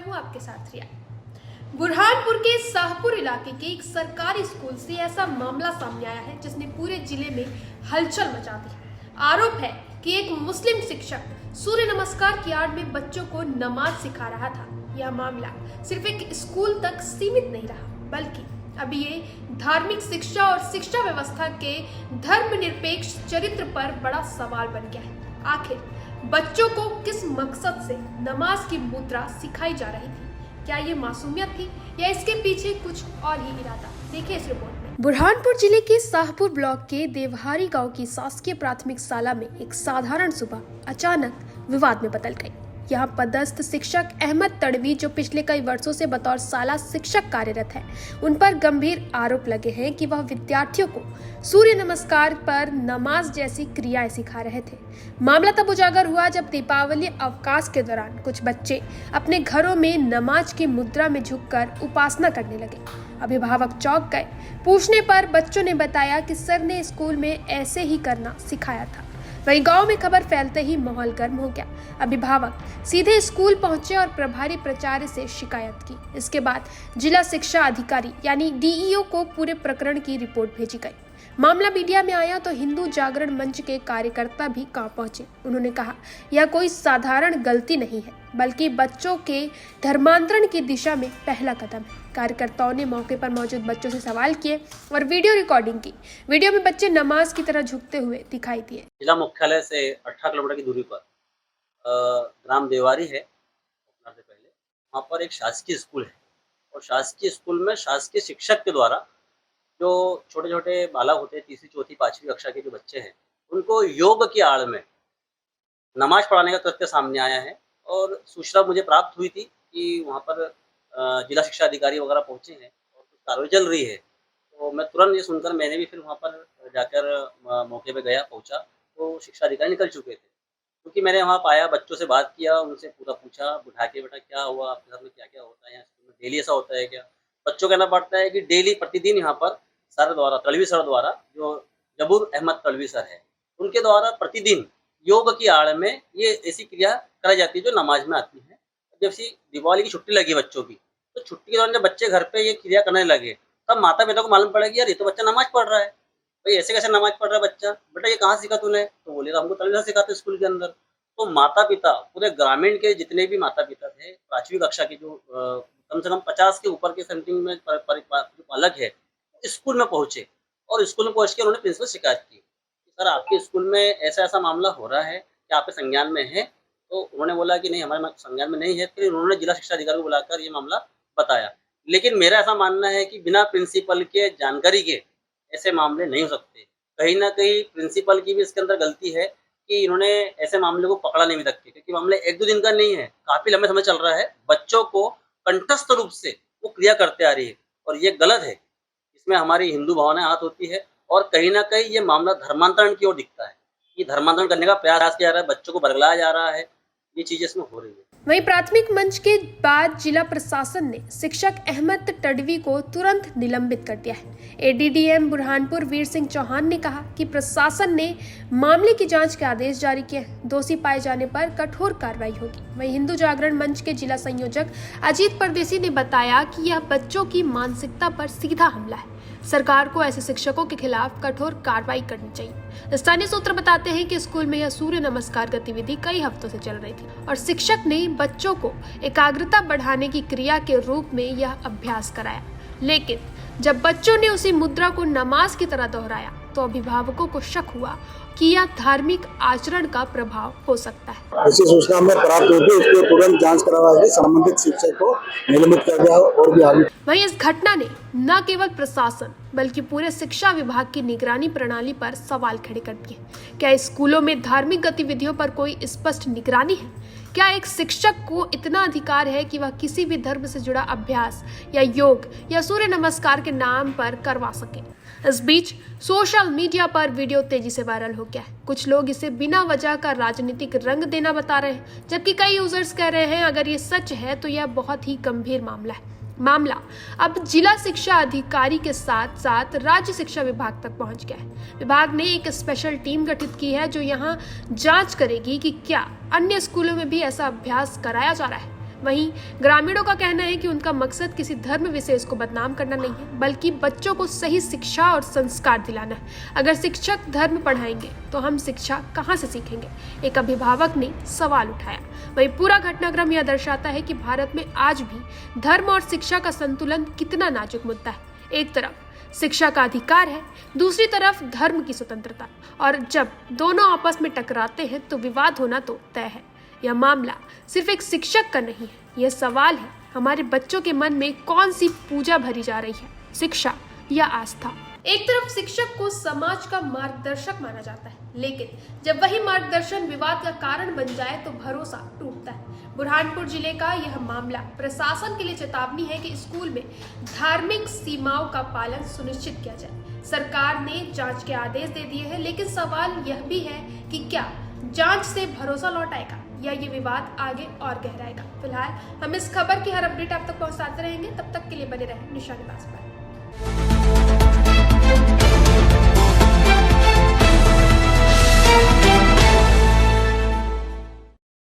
हूं आपके साथ रिया। बुरहानपुर के शाहपुर इलाके के एक सरकारी स्कूल से ऐसा मामला सामने आया है जिसने पूरे जिले में हलचल मचा दी। आरोप है कि एक मुस्लिम शिक्षक सूर्य नमस्कार की आड़ में बच्चों को नमाज सिखा रहा था। यह मामला सिर्फ एक स्कूल तक सीमित नहीं रहा, बल्कि अभी ये धार्मिक शिक्षा और शिक्षा व्यवस्था के धर्मनिरपेक्ष चरित्र पर बड़ा सवाल बन गया है। आखिर बच्चों को किस मकसद से नमाज की मुद्रा सिखाई जा रही थी? क्या ये मासूमियत थी या इसके पीछे कुछ और ही इरादा? देखिए इस रिपोर्ट में। बुरहानपुर जिले के शाहपुर ब्लॉक के देवहारी गांव की शासकीय प्राथमिक शाला में एक साधारण सुबह अचानक विवाद में बदल गई। यहाँ पदस्थ शिक्षक अहमद तड़वी, जो पिछले कई वर्षों से बतौर शाला शिक्षक कार्यरत है, उन पर गंभीर आरोप लगे हैं कि वह विद्यार्थियों को सूर्य नमस्कार पर नमाज जैसी क्रियाएं सिखा रहे थे। मामला तब उजागर हुआ जब दीपावली अवकाश के दौरान कुछ बच्चे अपने घरों में नमाज की मुद्रा में झुककर उपासना करने लगे। अभिभावक चौंक गए। पूछने पर बच्चों ने बताया कि सर ने स्कूल में ऐसे ही करना सिखाया था। वहीं गांव में खबर फैलते ही माहौल गर्म हो गया। अभिभावक सीधे स्कूल पहुंचे और प्रभारी प्राचार्य से शिकायत की। इसके बाद जिला शिक्षा अधिकारी यानी डीईओ को पूरे प्रकरण की रिपोर्ट भेजी गई। मामला मीडिया में आया तो हिंदू जागरण मंच के कार्यकर्ता भी कहां पहुंचे। उन्होंने कहा, यह कोई साधारण गलती नहीं है, बल्कि बच्चों के धर्मांतरण की दिशा में पहला कदम है। कार्यकर्ताओं ने मौके पर मौजूद बच्चों से सवाल किए और वीडियो रिकॉर्डिंग की। वीडियो में बच्चे नमाज की तरह झुकते हुए दिखाई दिए। जिला मुख्यालय से 18 किलोमीटर की दूरी पर ग्राम देवारी है। से पहले वहाँ पर एक शासकीय स्कूल है और शासकीय स्कूल में शासकीय शिक्षक के द्वारा जो छोटे छोटे बालक होते हैं, तीसरी चौथी पाँचवीं कक्षा के जो बच्चे हैं, उनको योग की आड़ में नमाज पढ़ाने का तथ्य सामने आया है। और सूचना मुझे प्राप्त हुई थी कि वहाँ पर जिला शिक्षा अधिकारी वगैरह पहुँचे हैं और कुछ कार्रवाई चल रही है। तो मैं तुरंत ये सुनकर मैंने भी फिर वहाँ पर जाकर मौके पे गया, पहुँचा तो शिक्षा अधिकारी निकल चुके थे। क्योंकि मैंने वहाँ पाया, बच्चों से बात किया, उनसे पूरा पूछा, बिठा के बेटा क्या हुआ, आपके साथ में क्या-क्या होता है, यहाँ स्कूल में डेली ऐसा होता है क्या? बच्चों को कहना पड़ता है कि डेली प्रतिदिन यहाँ पर सर द्वारा, तड़वी सर द्वारा, जो जबूर अहमद तड़वी सर है, उनके द्वारा प्रतिदिन योग की आड़ में ये ऐसी क्रिया कराई जाती है जो नमाज में आती है। जब से दीपावली की छुट्टी लगी बच्चों की, तो छुट्टी के दौरान जब बच्चे घर पे ये क्रिया करने लगे, तब माता पिता को मालूम पड़ा कि यार ये तो बच्चा नमाज पढ़ रहा है। भाई ऐसे कैसे नमाज पढ़ रहा है बच्चा? बेटा ये कहाँ सीखा तूने? तो बोले हमको तड़वी सर सिखाते स्कूल के अंदर। तो माता पिता, पूरे ग्रामीण के जितने भी माता पिता थे, पाँचवीं कक्षा के जो कम से कम 50 के ऊपर के समथिंग में जो पालक है, स्कूल में पहुँचे और स्कूल में पहुँच के उन्होंने प्रिंसिपल से शिकायत की कि सर आपके स्कूल में ऐसा-ऐसा मामला हो रहा है, क्या आपके संज्ञान में है? तो उन्होंने बोला कि नहीं हमारे संज्ञान में नहीं है। फिर उन्होंने जिला शिक्षा अधिकारी को बुलाकर ये मामला बताया। लेकिन मेरा ऐसा मानना है कि बिना प्रिंसिपल के जानकारी के ऐसे मामले नहीं हो सकते। कहीं न कहीं प्रिंसिपल की भी इसके अंदर गलती है कि इन्होंने ऐसे मामले को पकड़ा नहीं अभी तक के, क्योंकि मामले 1-2 दिन का नहीं है, काफ़ी लंबे समय चल रहा है। बच्चों को कंठस्थ रूप से वो क्रिया करते आ रही है और ये गलत है। इसमें हमारी हिंदू भावनाएं आहत होती है और कहीं न कहीं ये मामला धर्मांतरण की ओर दिखता है। ये धर्मांतरण करने का प्रयास किया जा रहा है, बच्चों को बरगलाया जा रहा है, ये चीज़ें इसमें हो रही है। वहीं प्राथमिक मंच के बाद जिला प्रशासन ने शिक्षक अहमद तड़वी को तुरंत निलंबित कर दिया है। एडीडीएम बुरहानपुर वीर सिंह चौहान ने कहा कि प्रशासन ने मामले की जांच के आदेश जारी किए हैं। दोषी पाए जाने पर कठोर कार्रवाई होगी। वहीं हिंदू जागरण मंच के जिला संयोजक अजीत परदेसी ने बताया कि यह बच्चों की मानसिकता पर सीधा हमला है। सरकार को ऐसे शिक्षकों के खिलाफ कठोर कार्रवाई करनी चाहिए। स्थानीय सूत्र बताते हैं कि स्कूल में यह सूर्य नमस्कार गतिविधि कई हफ्तों से चल रही थी और शिक्षक ने बच्चों को एकाग्रता बढ़ाने की क्रिया के रूप में यह अभ्यास कराया। लेकिन जब बच्चों ने उसी मुद्रा को नमाज की तरह दोहराया तो अभिभावकों को शक हुआ कि यह धार्मिक आचरण का प्रभाव हो सकता है। ऐसी सूचना हमें प्राप्त हुई थी, उसको तुरंत जांच करवा के संबंधित शिक्षक को निलंबित कर दिया और भी आगे। वहीं इस घटना ने न केवल प्रशासन बल्कि पूरे शिक्षा विभाग की निगरानी प्रणाली पर सवाल खड़े कर दिए। क्या स्कूलों में धार्मिक गतिविधियों पर कोई स्पष्ट निगरानी है? क्या एक शिक्षक को इतना अधिकार है कि वह किसी भी धर्म से जुड़ा अभ्यास या योग या सूर्य नमस्कार के नाम पर करवा सके? इस बीच सोशल मीडिया पर वीडियो तेजी से वायरल हो गया है। कुछ लोग इसे बिना वजह का राजनीतिक रंग देना बता रहे हैं, जबकि कई यूजर्स कह रहे हैं अगर ये सच है तो यह बहुत ही गंभीर मामला है। मामला अब जिला शिक्षा अधिकारी के साथ साथ राज्य शिक्षा विभाग तक पहुंच गया है। विभाग ने एक स्पेशल टीम गठित की है जो यहां जांच करेगी कि क्या अन्य स्कूलों में भी ऐसा अभ्यास कराया जा रहा है। वहीं ग्रामीणों का कहना है कि उनका मकसद किसी धर्म विशेष को बदनाम करना नहीं है, बल्कि बच्चों को सही शिक्षा और संस्कार दिलाना है। अगर शिक्षक धर्म पढ़ाएंगे तो हम शिक्षा कहाँ से सीखेंगे, एक अभिभावक ने सवाल उठाया। वहीं पूरा घटनाक्रम यह दर्शाता है कि भारत में आज भी धर्म और शिक्षा का संतुलन कितना नाजुक मुद्दा है। एक तरफ शिक्षा का अधिकार है, दूसरी तरफ धर्म की स्वतंत्रता, और जब दोनों आपस में टकराते हैं तो विवाद होना तो तय है। यह मामला सिर्फ एक शिक्षक का नहीं है, यह सवाल है हमारे बच्चों के मन में कौन सी पूजा भरी जा रही है, शिक्षा या आस्था। एक तरफ शिक्षक को समाज का मार्गदर्शक माना जाता है, लेकिन जब वही मार्गदर्शन विवाद का कारण बन जाए तो भरोसा टूटता है। बुरहानपुर जिले का यह मामला प्रशासन के लिए चेतावनी है कि स्कूल में धार्मिक सीमाओं का पालन सुनिश्चित किया जाए। सरकार ने जांच के आदेश दे दिए हैं, लेकिन सवाल यह भी है कि क्या जांच से भरोसा लौट आएगा या ये विवाद आगे और गहराएगा। फिलहाल हम इस खबर की हर अपडेट आप तक पहुंचाते रहेंगे, तब तक के लिए बने रहें निशानेबाज पर।